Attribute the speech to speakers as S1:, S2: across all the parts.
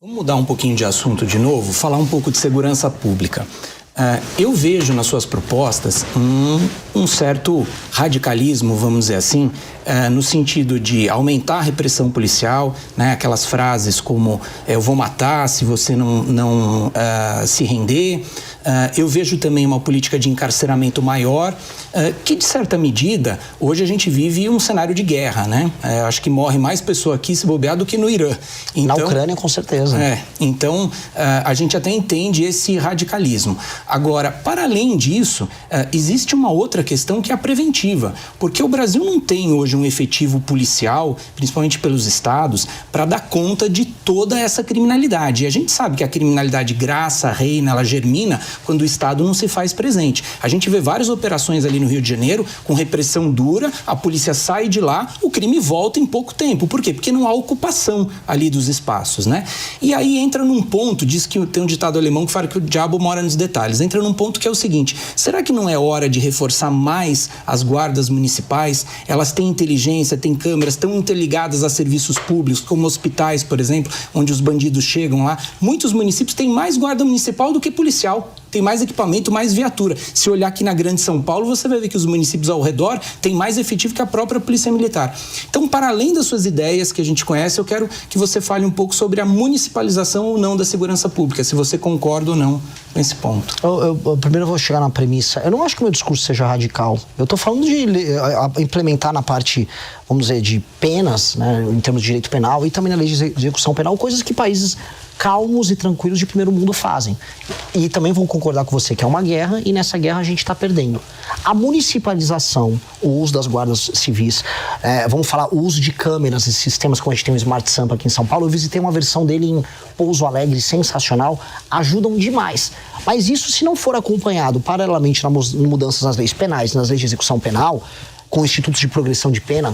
S1: Vamos mudar um pouquinho de assunto de novo, falar um pouco de segurança pública. Eu vejo nas suas propostas um certo radicalismo, vamos dizer assim, no sentido de aumentar a repressão policial, né? Aquelas frases como eu vou matar se você não se render. Eu vejo também uma política de encarceramento maior, que de certa medida, hoje a gente vive um cenário de guerra, né? Acho que morre mais pessoa aqui se bobear do que no Irã.
S2: Então, na Ucrânia, com certeza.
S1: Então, a gente até entende esse radicalismo. Agora, para além disso, existe uma outra questão que é a preventiva, porque o Brasil não tem hoje um efetivo policial, principalmente pelos estados, para dar conta de toda essa criminalidade. E a gente sabe que a criminalidade graça, reina, ela germina quando o Estado não se faz presente. A gente vê várias operações ali no Rio de Janeiro com repressão dura, a polícia sai de lá, o crime volta em pouco tempo. Por quê? Porque não há ocupação ali dos espaços, né? E aí entra num ponto, diz que tem um ditado alemão que fala que o diabo mora nos detalhes. Entra num ponto que é o seguinte: será que não é hora de reforçar mais as guardas municipais? Elas têm inteligência, têm câmeras, estão interligadas a serviços públicos, como hospitais, por exemplo, onde os bandidos chegam lá. Muitos municípios têm mais guarda municipal do que policial. Tem mais equipamento, mais viatura. Se olhar aqui na Grande São Paulo, você vai ver que os municípios ao redor têm mais efetivo que a própria Polícia Militar. Então, para além das suas ideias que a gente conhece, eu quero que você fale um pouco sobre a municipalização ou não da segurança pública, se você concorda ou não com esse ponto.
S2: Primeiro eu vou chegar na premissa. Eu não acho que o meu discurso seja radical. Eu estou falando de implementar na parte, vamos dizer, de penas, né, em termos de direito penal e também na lei de execução penal, coisas que países calmos e tranquilos de primeiro mundo fazem. E também vou concordar com você que é uma guerra e nessa guerra a gente está perdendo. A municipalização, o uso das guardas civis, vamos falar o uso de câmeras e sistemas como a gente tem o Smart Sampa aqui em São Paulo. Eu visitei uma versão dele em Pouso Alegre, sensacional, ajudam demais. Mas isso, se não for acompanhado paralelamente nas mudanças nas leis penais, nas leis de execução penal, com institutos de progressão de pena,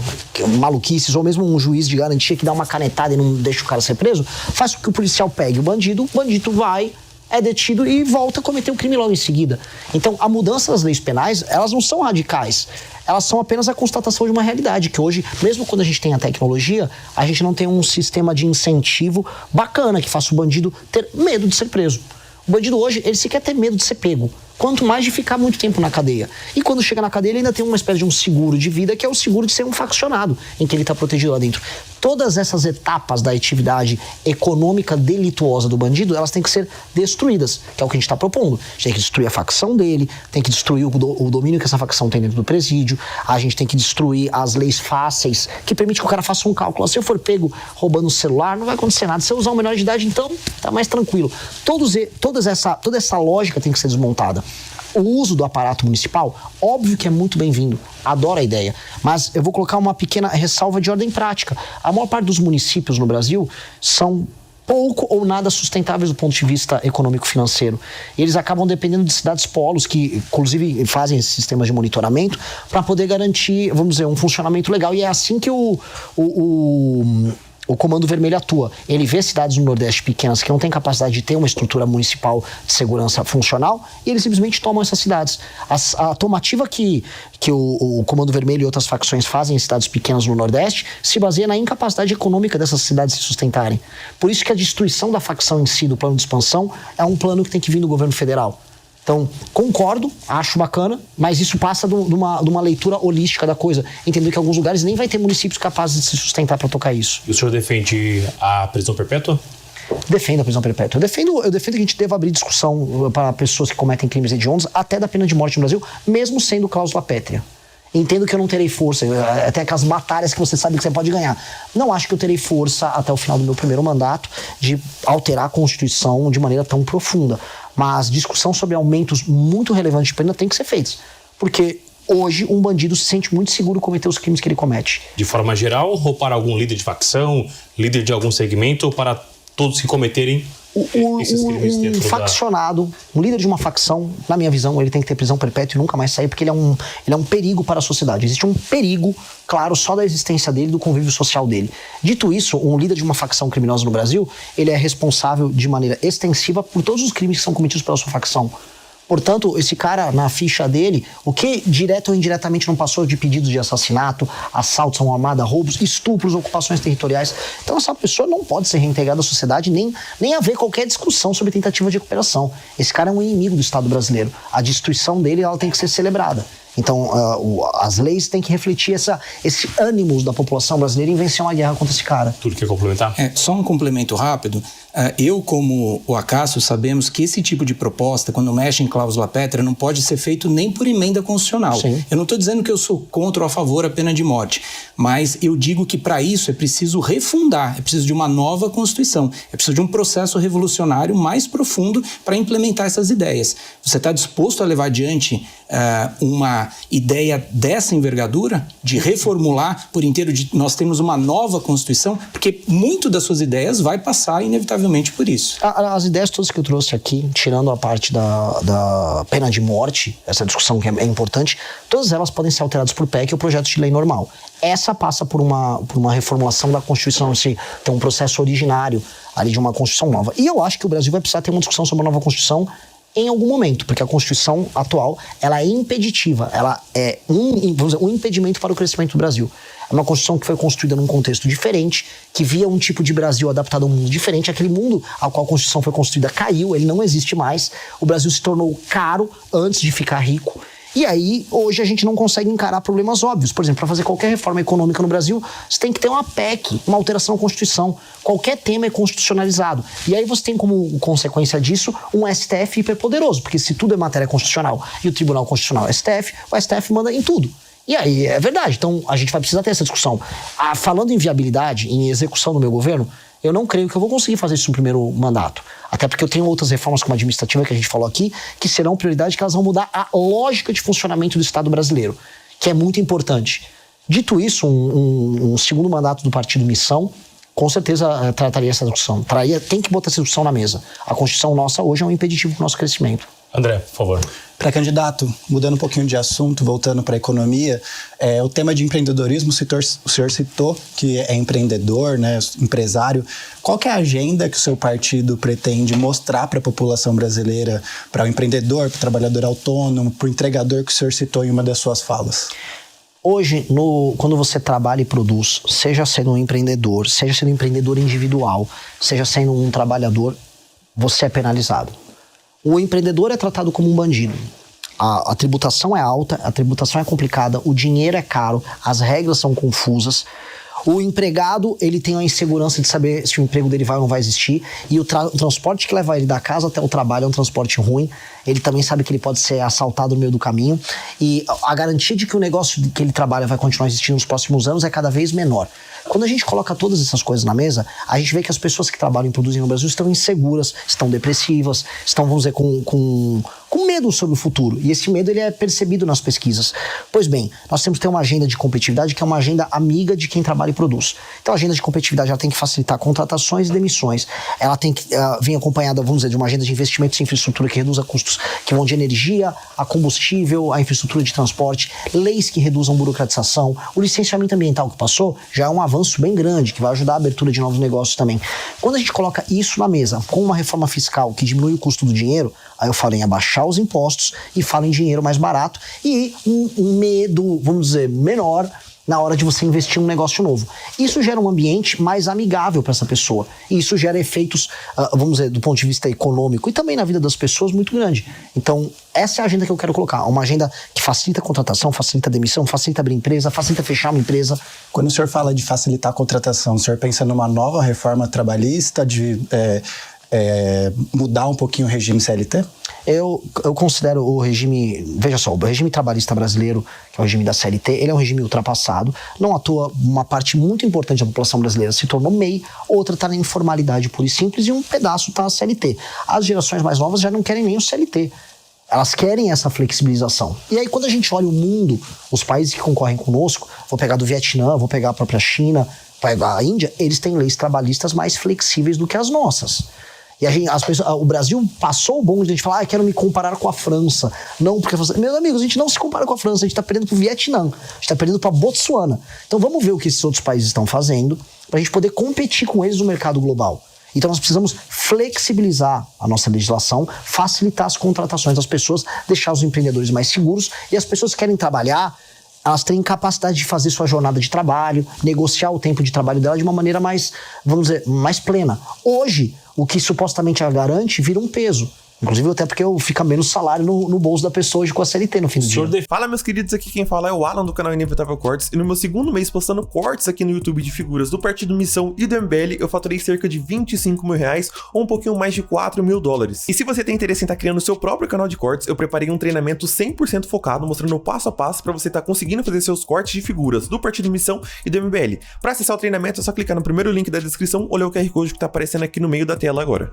S2: maluquices, ou mesmo um juiz de garantia que dá uma canetada e não deixa o cara ser preso, faz com que o policial pegue o bandido vai, é detido e volta a cometer o crime logo em seguida. Então, a mudança das leis penais, elas não são radicais, elas são apenas a constatação de uma realidade, que hoje, mesmo quando a gente tem a tecnologia, a gente não tem um sistema de incentivo bacana que faça o bandido ter medo de ser preso. O bandido hoje, ele sequer tem medo de ser pego, quanto mais de ficar muito tempo na cadeia. E quando chega na cadeia, ele ainda tem uma espécie de um seguro de vida, que é o seguro de ser um faccionado, em que ele está protegido lá dentro. Todas essas etapas da atividade econômica delituosa do bandido, elas têm que ser destruídas, que é o que a gente está propondo. A gente tem que destruir a facção dele, tem que destruir o domínio que essa facção tem dentro do presídio, a gente tem que destruir as leis fáceis, que permite que o cara faça um cálculo. Se eu for pego roubando o celular, não vai acontecer nada. Se eu usar um menor de idade, então, tá mais tranquilo. Toda essa lógica tem que ser desmontada. O uso do aparato municipal, óbvio que é muito bem-vindo, adoro a ideia, mas eu vou colocar uma pequena ressalva de ordem prática. A maior parte dos municípios no Brasil são pouco ou nada sustentáveis do ponto de vista econômico-financeiro. Eles acabam dependendo de cidades polos, que inclusive fazem esses sistemas de monitoramento, para poder garantir, vamos dizer, um funcionamento legal. E é assim que o Comando Vermelho atua. Ele vê cidades no Nordeste pequenas que não têm capacidade de ter uma estrutura municipal de segurança funcional e eles simplesmente tomam essas cidades. A tomativa que o Comando Vermelho e outras facções fazem em cidades pequenas no Nordeste se baseia na incapacidade econômica dessas cidades se sustentarem. Por isso que a destruição da facção em si, do plano de expansão, é um plano que tem que vir do governo federal. Então, concordo, acho bacana, mas isso passa de uma leitura holística da coisa. Entender que em alguns lugares nem vai ter municípios capazes de se sustentar para tocar isso.
S3: E o senhor defende a prisão perpétua?
S2: Defendo a prisão perpétua. Eu defendo que a gente deva abrir discussão para pessoas que cometem crimes hediondos, até da pena de morte no Brasil, mesmo sendo cláusula pétrea. Entendo que eu não terei força, até aquelas batalhas que você sabe que você pode ganhar. Não acho que eu terei força até o final do meu primeiro mandato de alterar a Constituição de maneira tão profunda. Mas discussão sobre aumentos muito relevantes de pena tem que ser feitos. Porque hoje um bandido se sente muito seguro em cometer os crimes que ele comete.
S3: De forma geral, ou para algum líder de facção, líder de algum segmento, ou para todos que cometerem esses crimes dentro
S2: um faccionado, um líder de uma facção, na minha visão, ele tem que ter prisão perpétua e nunca mais sair, porque ele é um perigo para a sociedade. Existe um perigo, claro, só da existência dele, do convívio social dele. Dito isso, um líder de uma facção criminosa no Brasil, ele é responsável de maneira extensiva por todos os crimes que são cometidos pela sua facção. Portanto, esse cara, na ficha dele, o que direto ou indiretamente não passou de pedidos de assassinato, assaltos a uma armada, roubos, estupros, ocupações territoriais. Então essa pessoa não pode ser reintegrada à sociedade, nem haver qualquer discussão sobre tentativa de recuperação. Esse cara é um inimigo do Estado brasileiro. A destruição dele, ela tem que ser celebrada. Então, as leis têm que refletir esse ânimo da população brasileira em vencer uma guerra contra esse cara.
S3: Tudo quer complementar?
S1: Só um complemento rápido. Eu, como o Acácio, sabemos que esse tipo de proposta, quando mexe em cláusula pétrea, não pode ser feito nem por emenda constitucional.
S2: Sim.
S1: Eu não estou dizendo que eu sou contra ou a favor a pena de morte, mas eu digo que para isso é preciso refundar, é preciso de uma nova Constituição, é preciso de um processo revolucionário mais profundo para implementar essas ideias. Você está disposto a levar adiante uma ideia dessa envergadura, de reformular por inteiro, de nós temos uma nova Constituição, porque muito das suas ideias vai passar inevitavelmente por isso.
S2: As ideias todas que eu trouxe aqui, tirando a parte da pena de morte, essa discussão que é importante, todas elas podem ser alteradas por PEC ou projeto de lei normal. Essa passa por uma reformulação da Constituição, se tem um processo originário ali de uma Constituição nova. E eu acho que o Brasil vai precisar ter uma discussão sobre a nova Constituição em algum momento, porque a Constituição atual, ela é impeditiva, ela é um impedimento para o crescimento do Brasil. É uma Constituição que foi construída num contexto diferente, que via um tipo de Brasil adaptado a um mundo diferente. Aquele mundo ao qual a Constituição foi construída caiu, ele não existe mais. O Brasil se tornou caro antes de ficar rico. E aí, hoje a gente não consegue encarar problemas óbvios. Por exemplo, para fazer qualquer reforma econômica no Brasil, você tem que ter uma PEC, uma alteração na Constituição. Qualquer tema é constitucionalizado. E aí você tem como consequência disso um STF hiperpoderoso, porque se tudo é matéria constitucional e o Tribunal Constitucional é STF, o STF manda em tudo. E aí, é verdade. Então, a gente vai precisar ter essa discussão. Falando em viabilidade, em execução do meu governo, eu não creio que eu vou conseguir fazer isso no primeiro mandato. Até porque eu tenho outras reformas como a administrativa que a gente falou aqui, que serão prioridade, que elas vão mudar a lógica de funcionamento do Estado brasileiro, que é muito importante. Dito isso, um segundo mandato do Partido Missão, com certeza trataria essa discussão. Tem que botar essa discussão na mesa. A Constituição nossa hoje é um impeditivo para o nosso crescimento.
S3: André, por favor.
S4: Pré-candidato, mudando um pouquinho de assunto, voltando para a economia, o tema de empreendedorismo, o senhor citou que é empreendedor, né, empresário. Qual que é a agenda que o seu partido pretende mostrar para a população brasileira, para o empreendedor, para o trabalhador autônomo, para o entregador que o senhor citou em uma das suas falas?
S2: Hoje, quando você trabalha e produz, seja sendo um empreendedor, seja sendo um empreendedor individual, seja sendo um trabalhador, você é penalizado. O empreendedor é tratado como um bandido. A tributação é alta, a tributação é complicada, o dinheiro é caro, as regras são confusas. O empregado, ele tem a insegurança de saber se o emprego dele vai ou não vai existir. E o transporte que leva ele da casa até o trabalho é um transporte ruim. Ele também sabe que ele pode ser assaltado no meio do caminho. E a garantia de que o negócio que ele trabalha vai continuar existindo nos próximos anos é cada vez menor. Quando a gente coloca todas essas coisas na mesa, a gente vê que as pessoas que trabalham e produzem no Brasil estão inseguras, estão depressivas, estão, vamos dizer, com medo sobre o futuro. E esse medo, ele é percebido nas pesquisas. Pois bem, nós temos que ter uma agenda de competitividade que é uma agenda amiga de quem trabalha e produz. Então a agenda de competitividade, ela tem que facilitar contratações e demissões. Ela tem que vir acompanhada, vamos dizer, de uma agenda de investimentos em infraestrutura que reduza custos que vão de energia a combustível, a infraestrutura de transporte, leis que reduzam burocratização. O licenciamento ambiental que passou já é um avanço bem grande, que vai ajudar a abertura de novos negócios também. Quando a gente coloca isso na mesa, com uma reforma fiscal que diminui o custo do dinheiro, aí eu falo em abaixar os impostos e falo em dinheiro mais barato e um medo, vamos dizer, menor na hora de você investir em um negócio novo. Isso gera um ambiente mais amigável para essa pessoa. E isso gera efeitos, vamos dizer, do ponto de vista econômico e também na vida das pessoas muito grande. Então, essa é a agenda que eu quero colocar. Uma agenda que facilita a contratação, facilita a demissão, facilita abrir empresa, facilita fechar uma empresa.
S4: Quando o senhor fala de facilitar a contratação, o senhor pensa numa nova reforma trabalhista, de mudar um pouquinho o regime CLT?
S2: Eu considero o regime, veja só, o regime trabalhista brasileiro, que é o regime da CLT, ele é um regime ultrapassado. Não à toa, uma parte muito importante da população brasileira se tornou MEI, outra está na informalidade pura e simples e um pedaço está na CLT. As gerações mais novas já não querem nem o CLT. Elas querem essa flexibilização. E aí, quando a gente olha o mundo, os países que concorrem conosco, vou pegar do Vietnã, vou pegar a própria China, vou pegar a Índia, eles têm leis trabalhistas mais flexíveis do que as nossas. E o Brasil passou o bonde de a gente falar, quero me comparar com a França. Não, porque, meus amigos, a gente não se compara com a França, a gente está perdendo para o Vietnã, a gente está perdendo para Botsuana. Então vamos ver o que esses outros países estão fazendo para a gente poder competir com eles no mercado global. Então nós precisamos flexibilizar a nossa legislação, facilitar as contratações das pessoas, deixar os empreendedores mais seguros e as pessoas que querem trabalhar, elas têm capacidade de fazer sua jornada de trabalho, negociar o tempo de trabalho dela de uma maneira mais, vamos dizer, mais plena. Hoje, o que supostamente a garante vira um peso. Inclusive até porque fica menos salário no bolso da pessoa hoje com a CLT no fim do dia.
S5: Fala, meus queridos, aqui quem fala é o Alan do canal Inevitável Cortes, e no meu segundo mês postando cortes aqui no YouTube de figuras do Partido Missão e do MBL, eu faturei cerca de 25 mil reais ou um pouquinho mais de 4 mil dólares. E se você tem interesse em estar criando o seu próprio canal de cortes, eu preparei um treinamento 100% focado, mostrando o passo a passo para você estar conseguindo fazer seus cortes de figuras do Partido Missão e do MBL. Para acessar o treinamento é só clicar no primeiro link da descrição ou ler o QR Code que tá aparecendo aqui no meio da tela agora.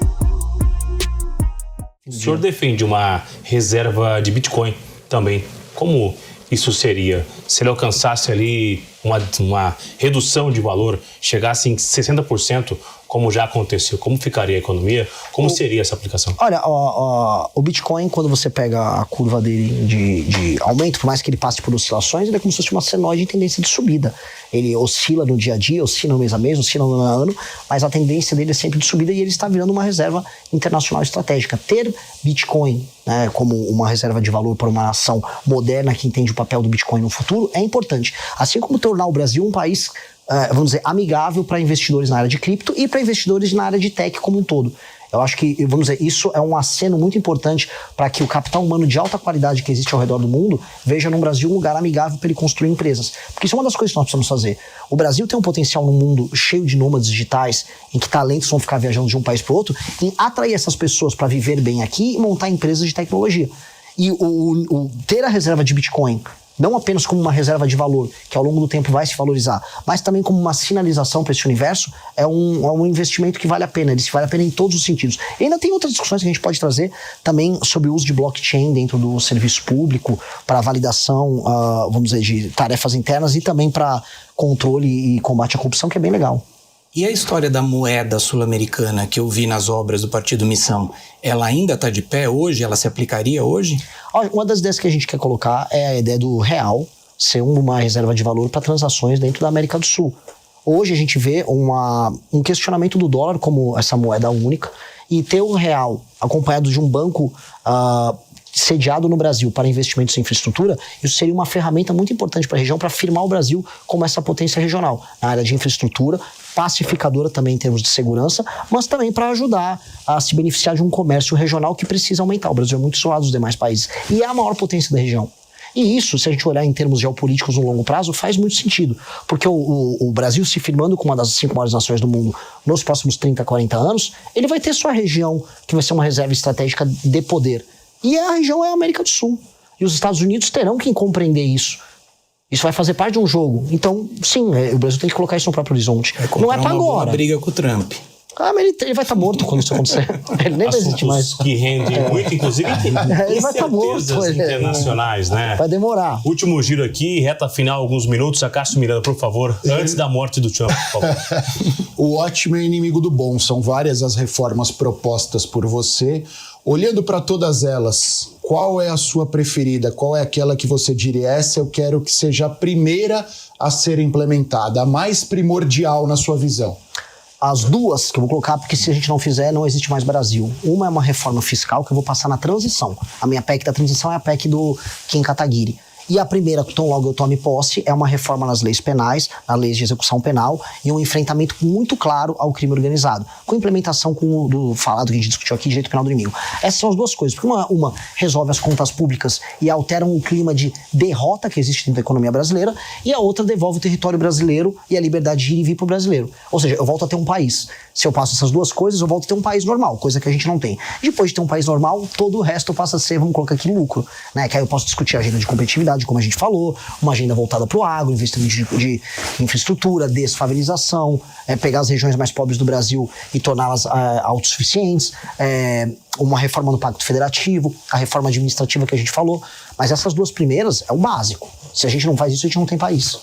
S3: O senhor defende uma reserva de Bitcoin também. Como isso seria? Se ele alcançasse ali uma redução de valor, chegasse em 60%, como já aconteceu, como ficaria a economia? Como seria essa aplicação?
S2: Olha, o Bitcoin, quando você pega a curva dele de aumento, por mais que ele passe por oscilações, ele é como se fosse uma senoide em tendência de subida. Ele oscila no dia a dia, oscila no mês a mês, oscila no ano a ano, mas a tendência dele é sempre de subida e ele está virando uma reserva internacional estratégica. Ter Bitcoin, né, como uma reserva de valor para uma nação moderna que entende o papel do Bitcoin no futuro é importante. Assim como tornar o Brasil um país, vamos dizer, amigável para investidores na área de cripto e para investidores na área de tech como um todo. Eu acho que, vamos dizer, isso é um aceno muito importante para que o capital humano de alta qualidade que existe ao redor do mundo veja no Brasil um lugar amigável para ele construir empresas. Porque isso é uma das coisas que nós precisamos fazer. O Brasil tem um potencial num mundo cheio de nômades digitais, em que talentos vão ficar viajando de um país para o outro, em atrair essas pessoas para viver bem aqui e montar empresas de tecnologia. E ter a reserva de Bitcoin, não apenas como uma reserva de valor, que ao longo do tempo vai se valorizar, mas também como uma sinalização para esse universo, é um investimento que vale a pena. Ele se vale a pena em todos os sentidos. E ainda tem outras discussões que a gente pode trazer também sobre o uso de blockchain dentro do serviço público, para validação, vamos dizer, de tarefas internas e também para controle e combate à corrupção, que é bem legal.
S1: E a história da moeda sul-americana que eu vi nas obras do Partido Missão, ela ainda está de pé hoje? Ela se aplicaria hoje?
S2: Uma das ideias que a gente quer colocar é a ideia do real ser uma reserva de valor para transações dentro da América do Sul. Hoje a gente vê um questionamento do dólar como essa moeda única e ter o real acompanhado de um banco sediado no Brasil para investimentos em infraestrutura, isso seria uma ferramenta muito importante para a região para afirmar o Brasil como essa potência regional na área de infraestrutura, pacificadora também em termos de segurança, mas também para ajudar a se beneficiar de um comércio regional que precisa aumentar. O Brasil é muito isolado dos demais países e é a maior potência da região. E isso, se a gente olhar em termos geopolíticos no longo prazo, faz muito sentido, porque o Brasil se firmando como uma das 5 maiores nações do mundo nos próximos 30, 40 anos, ele vai ter sua região que vai ser uma reserva estratégica de poder. E a região é a América do Sul. E os Estados Unidos terão que compreender isso. Isso vai fazer parte de um jogo. Então, sim, o Brasil tem que colocar isso no próprio horizonte. Não é para agora.
S1: Uma briga com o Trump.
S2: Mas ele vai estar morto quando isso acontecer. Ele nem vai existir mais.
S3: Que rendem muito, inclusive,
S2: ele vai estar morto.
S3: Internacionais, né?
S2: Vai demorar.
S3: Último giro aqui, reta final, alguns minutos. A Cássio Miranda, por favor, antes da morte do Trump, por favor.
S6: O ótimo é inimigo do bom. São várias as reformas propostas por você. Olhando para todas elas, qual é a sua preferida? Qual é aquela que você diria, essa eu quero que seja a primeira a ser implementada, a mais primordial na sua visão?
S2: As duas que eu vou colocar, porque se a gente não fizer, não existe mais Brasil. Uma é uma reforma fiscal que eu vou passar na transição. A minha PEC da transição é a PEC do Kim Kataguiri. E a primeira, tão logo eu tome posse, é uma reforma nas leis penais, nas leis de execução penal e um enfrentamento muito claro ao crime organizado, com implementação do falado que a gente discutiu aqui, direito penal do inimigo. Essas são as duas coisas, porque uma resolve as contas públicas e alteram o clima de derrota que existe dentro da economia brasileira, e a outra devolve o território brasileiro e a liberdade de ir e vir para o brasileiro. Ou seja, eu volto a ter um país. Se eu passo essas duas coisas, eu volto a ter um país normal, coisa que a gente não tem. Depois de ter um país normal, todo o resto passa a ser, vamos colocar aqui, lucro, né? Que aí eu posso discutir a agenda de competitividade, como a gente falou, uma agenda voltada para o agro, investimento de infraestrutura, desfavelização, pegar as regiões mais pobres do Brasil e torná-las autossuficientes, uma reforma no Pacto Federativo, a reforma administrativa que a gente falou, mas essas duas primeiras é o básico. Se a gente não faz isso, a gente não tem país.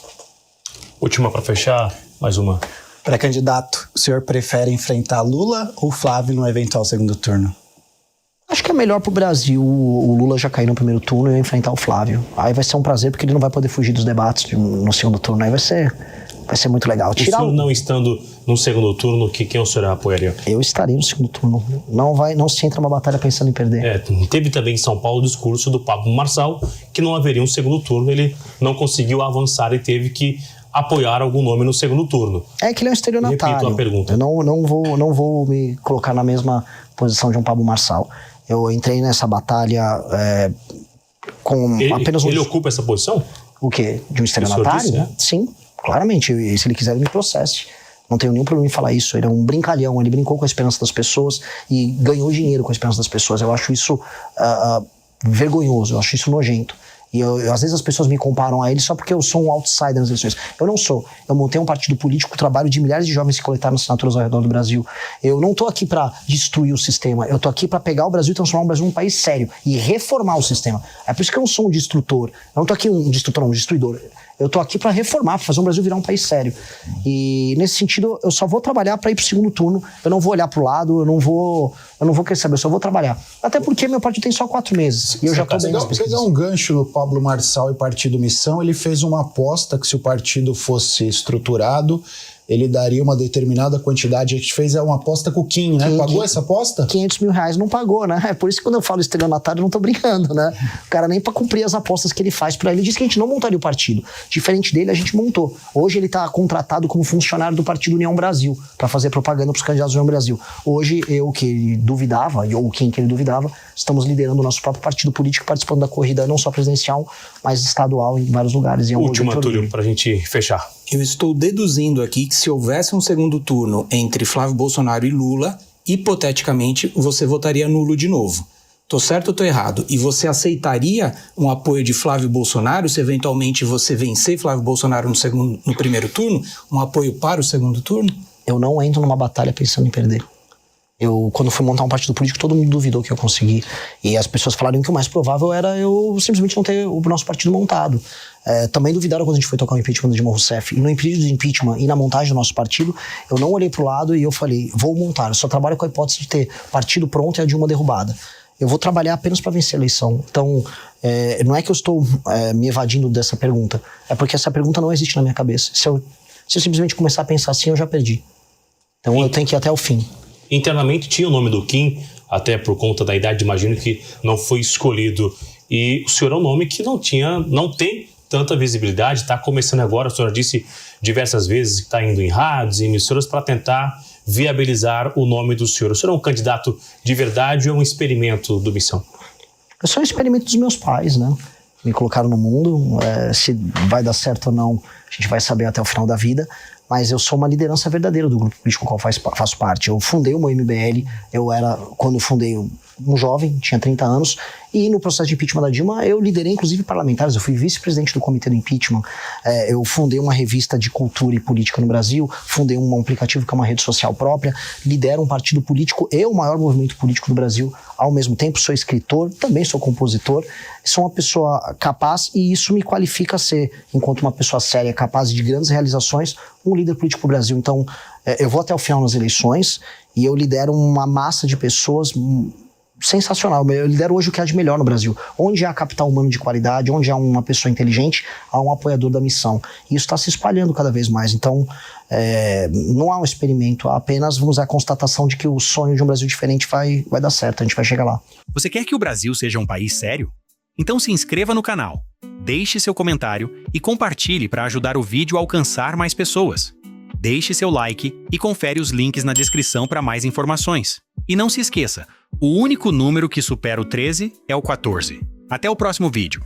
S3: Última para fechar, mais uma.
S4: Pré-candidato, o senhor prefere enfrentar Lula ou Flávio no eventual segundo turno?
S2: Acho que é melhor pro Brasil o Lula já cair no primeiro turno e eu enfrentar o Flávio. Aí vai ser um prazer, porque ele não vai poder fugir dos debates no segundo turno. Aí vai ser vai ser muito legal.
S3: O senhor não estando no segundo turno, quem o senhor apoiaria?
S2: Eu estaria no segundo turno. Não se entra numa batalha pensando em perder.
S3: Teve também em São Paulo o discurso do Pablo Marçal, que não haveria um segundo turno, ele não conseguiu avançar e teve que apoiar algum nome no segundo turno.
S2: É que ele é um estelionatário.
S3: Repito a pergunta.
S2: Eu não vou me colocar na mesma posição de um Pablo Marçal. Eu entrei nessa batalha com apenas um...
S3: Ele ocupa essa posição?
S2: O quê? De um estelionatário?
S3: Disse, né?
S2: Sim, claramente. E se ele quiser, ele me processe. Não tenho nenhum problema em falar isso. Ele é um brincalhão, ele brincou com a esperança das pessoas e ganhou dinheiro com a esperança das pessoas. Eu acho isso vergonhoso, eu acho isso nojento. E às vezes as pessoas me comparam a ele só porque eu sou um outsider nas eleições. Eu não sou. Eu montei um partido político, trabalho de milhares de jovens que coletaram assinaturas ao redor do Brasil. Eu não tô aqui para destruir o sistema. Eu tô aqui para pegar o Brasil e transformar o Brasil num país sério e reformar o sistema. É por isso que eu não sou um destrutor. Eu não tô aqui um destruidor. Eu tô aqui para reformar, para fazer o Brasil virar um país sério. E nesse sentido, eu só vou trabalhar para ir pro segundo turno. Eu não vou olhar pro lado, eu não vou querer saber, eu só vou trabalhar. Até porque meu partido tem só 4 meses. E eu já tô bem nas pesquisas.
S6: Pegar um gancho no Pablo Marçal e Partido Missão, ele fez uma aposta que se o partido fosse estruturado, ele daria uma determinada quantidade. A gente fez uma aposta com o Kim, né? Pagou essa aposta?
S2: R$500 mil não pagou, né? É por isso que quando eu falo estelionatário, eu não tô brincando, né? O cara nem pra cumprir as apostas que ele faz pra ele. Ele disse que a gente não montaria o partido. Diferente dele, a gente montou. Hoje ele tá contratado como funcionário do Partido União Brasil pra fazer propaganda pros candidatos do União Brasil. Hoje, eu que ele duvidava, ou quem que ele duvidava, estamos liderando o nosso próprio partido político, participando da corrida não só presidencial, mas estadual em vários lugares.
S3: Última, Túlio, pra gente fechar.
S1: Eu estou deduzindo aqui que se houvesse um segundo turno entre Flávio Bolsonaro e Lula, hipoteticamente, você votaria nulo de novo. Tô certo ou tô errado? E você aceitaria um apoio de Flávio Bolsonaro se eventualmente você vencer Flávio Bolsonaro no primeiro turno? Um apoio para o segundo turno?
S2: Eu não entro numa batalha pensando em perder. Quando fui montar um partido político, todo mundo duvidou que eu consegui. E as pessoas falaram que o mais provável era eu simplesmente não ter o nosso partido montado. Também duvidaram quando a gente foi tocar o impeachment de Dilma Rousseff. E no impeachment do impeachment e na montagem do nosso partido, eu não olhei pro lado e eu falei, vou montar. Eu só trabalho com a hipótese de ter partido pronto e a Dilma derrubada. Eu vou trabalhar apenas para vencer a eleição. Então, não é que eu estou me evadindo dessa pergunta. É porque essa pergunta não existe na minha cabeça. Se eu simplesmente começar a pensar assim, eu já perdi. Então eu tenho que ir até o fim.
S3: Internamente tinha o nome do Kim, até por conta da idade, imagino que não foi escolhido. E o senhor é um nome que não tem tanta visibilidade, está começando agora, o senhor disse diversas vezes que está indo em rádios e emissoras para tentar viabilizar o nome do senhor. O senhor é um candidato de verdade ou é um experimento do Missão?
S2: Eu sou um experimento dos meus pais, né? Me colocaram no mundo, se vai dar certo ou não, a gente vai saber até o final da vida. Mas eu sou uma liderança verdadeira do grupo político com o qual faço parte. Eu fundei o meu MBL, quando eu fundei, um jovem, tinha 30 anos, e no processo de impeachment da Dilma, eu liderei inclusive parlamentares, eu fui vice-presidente do comitê do impeachment, eu fundei uma revista de cultura e política no Brasil, fundei um aplicativo que é uma rede social própria, lidero um partido político e o maior movimento político do Brasil, ao mesmo tempo sou escritor, também sou compositor, sou uma pessoa capaz e isso me qualifica a ser, enquanto uma pessoa séria, capaz de grandes realizações, um líder político pro Brasil. Então, eu vou até o final nas eleições e eu lidero uma massa de pessoas sensacional. Eu lidero hoje o que há de melhor no Brasil. Onde há capital humano de qualidade, onde há uma pessoa inteligente, há um apoiador da missão. E isso está se espalhando cada vez mais. Então, não há um experimento, há apenas, vamos dizer, a constatação de que o sonho de um Brasil diferente vai dar certo, a gente vai chegar lá.
S7: Você quer que o Brasil seja um país sério? Então se inscreva no canal, deixe seu comentário e compartilhe para ajudar o vídeo a alcançar mais pessoas. Deixe seu like e confere os links na descrição para mais informações. E não se esqueça, o único número que supera o 13 é o 14. Até o próximo vídeo.